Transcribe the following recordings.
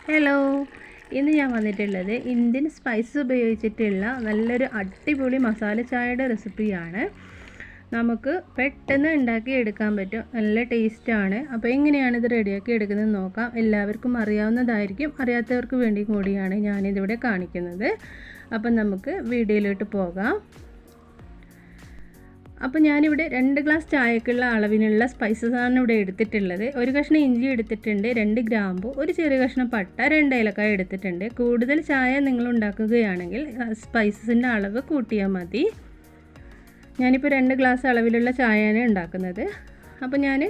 Hello, ഇന്ന് ഞാൻ വന്നിട്ടുള്ളത് ഇന്ത്യൻ സ്പൈസസ് ഉപയോഗിച്ചിട്ടുള്ള നല്ലൊരു അടിപൊളി മസാല ചായയുടെ റെസിപ്പിയാണ്. നമുക്ക് പെട്ടെന്ന് ഉണ്ടാക്കി എടുക്കാൻ പറ്റും, നല്ല ടേസ്റ്റാണ്. അപ്പോൾ എങ്ങനെയാണ് ഇത് റെഡിയാക്കി എടുക്കുന്നത് നോക്കാം. എല്ലാവർക്കും അറിയാവുന്നതായിരിക്കും, അറിയാത്തവർക്ക് വേണ്ടി കൂടിയാണ് ഞാനിതിവിടെ കാണിക്കുന്നത്. അപ്പം നമുക്ക് വീഡിയോയിലോട്ട് പോകാം. അപ്പോൾ ഞാനിവിടെ 2 ഗ്ലാസ് ചായക്കുള്ള അളവിനുള്ള സ്പൈസസാണ് ഇവിടെ എടുത്തിട്ടുള്ളത്. ഒരു കഷ്ണം ഇഞ്ചി എടുത്തിട്ടുണ്ട്, 2 ഗ്രാമ്പു, ഒരു ചെറിയ കഷ്ണം പട്ട, 2 ഏലക്കായ എടുത്തിട്ടുണ്ട്. കൂടുതൽ ചായ നിങ്ങൾ ഉണ്ടാക്കുകയാണെങ്കിൽ സ്പൈസസിൻ്റെ അളവ് കൂട്ടിയാൽ മതി. ഞാനിപ്പോൾ 2 ഗ്ലാസ് അളവിലുള്ള ചായയാണ് ഉണ്ടാക്കുന്നത്. അപ്പോൾ ഞാൻ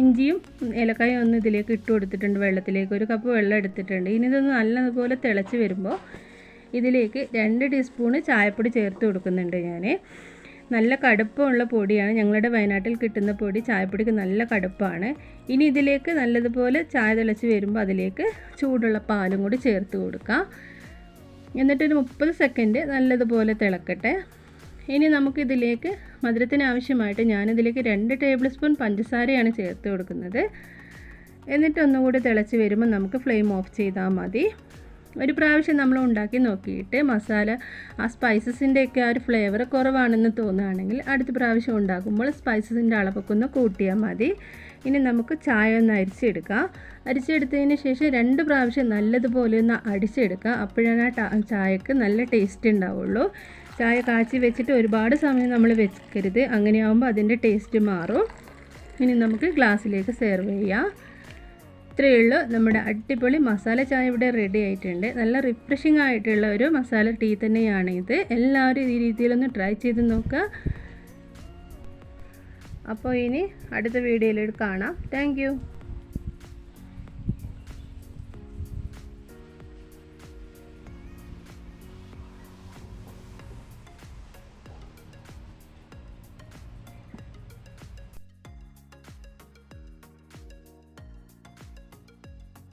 ഇഞ്ചിയും ഏലക്കായും ഒന്ന് ഇതിലേക്ക് ഇട്ട് കൊടുത്തിട്ടുണ്ട് വെള്ളത്തിലേക്ക്. 1 കപ്പ് വെള്ളം എടുത്തിട്ടുണ്ട്. ഇനി ഇതൊന്ന് നല്ലതുപോലെ തിളച്ച് വരുമ്പോൾ ഇതിലേക്ക് 2 ടീസ്പൂണ് ചായപ്പൊടി ചേർത്ത് കൊടുക്കുന്നുണ്ട്. ഞാൻ നല്ല കടുപ്പമുള്ള പൊടിയാണ്, ഞങ്ങളുടെ വയനാട്ടിൽ കിട്ടുന്ന പൊടി. ചായപ്പൊടിക്ക് നല്ല കടുപ്പാണ്. ഇനി ഇതിലേക്ക് നല്ലതുപോലെ ചായ തിളച്ച് വരുമ്പോൾ അതിലേക്ക് ചൂടുള്ള പാലും കൂടി ചേർത്ത് കൊടുക്കാം. എന്നിട്ടൊരു 30 സെക്കൻഡ് നല്ലതുപോലെ തിളക്കട്ടെ. ഇനി നമുക്കിതിലേക്ക് മധുരത്തിന് ആവശ്യമായിട്ട് ഞാനിതിലേക്ക് 2 ടേബിൾ സ്പൂൺ പഞ്ചസാരയാണ് ചേർത്ത് കൊടുക്കുന്നത്. എന്നിട്ടൊന്നുകൂടി തിളച്ച് വരുമ്പോൾ നമുക്ക് ഫ്ലെയിം ഓഫ് ചെയ്താൽ മതി. ഒരു പ്രാവശ്യം നമ്മൾ ഉണ്ടാക്കി നോക്കിയിട്ട് മസാല ആ സ്പൈസസിൻ്റെയൊക്കെ ആ ഒരു ഫ്ലേവർ കുറവാണെന്ന് തോന്നുകയാണെങ്കിൽ അടുത്ത പ്രാവശ്യം ഉണ്ടാക്കുമ്പോൾ സ്പൈസസിൻ്റെ അളവൊക്കെ ഒന്ന് കൂട്ടിയാൽ മതി. ഇനി നമുക്ക് ചായ ഒന്ന് അരിച്ചെടുക്കാം. അരിച്ചെടുത്തതിന് ശേഷം 2 പ്രാവശ്യം നല്ലതുപോലെ ഒന്ന് അടിച്ചെടുക്കാം. അപ്പോഴാണ് ആ ചായക്ക് നല്ല ടേസ്റ്റ് ഉണ്ടാവുള്ളൂ. ചായ കാച്ചി വെച്ചിട്ട് ഒരുപാട് സമയം നമ്മൾ വെക്കരുത്, അങ്ങനെയാകുമ്പോൾ അതിൻ്റെ ടേസ്റ്റ് മാറും. ഇനി നമുക്ക് ഗ്ലാസ്സിലേക്ക് സെർവ് ചെയ്യാം. ഇത്രയേ ഉള്ളൂ, നമ്മുടെ അടിപൊളി മസാല ചായ ഇവിടെ റെഡി ആയിട്ടുണ്ട്. നല്ല റിഫ്രഷിംഗ് ആയിട്ടുള്ള ഒരു മസാല ടീ തന്നെയാണ് ഇത്. എല്ലാവരും ഈ രീതിയിലൊന്ന് ട്രൈ ചെയ്ത് നോക്കുക. അപ്പോൾ ഇനി അടുത്ത വീഡിയോയിൽ കാണാം. Thank you.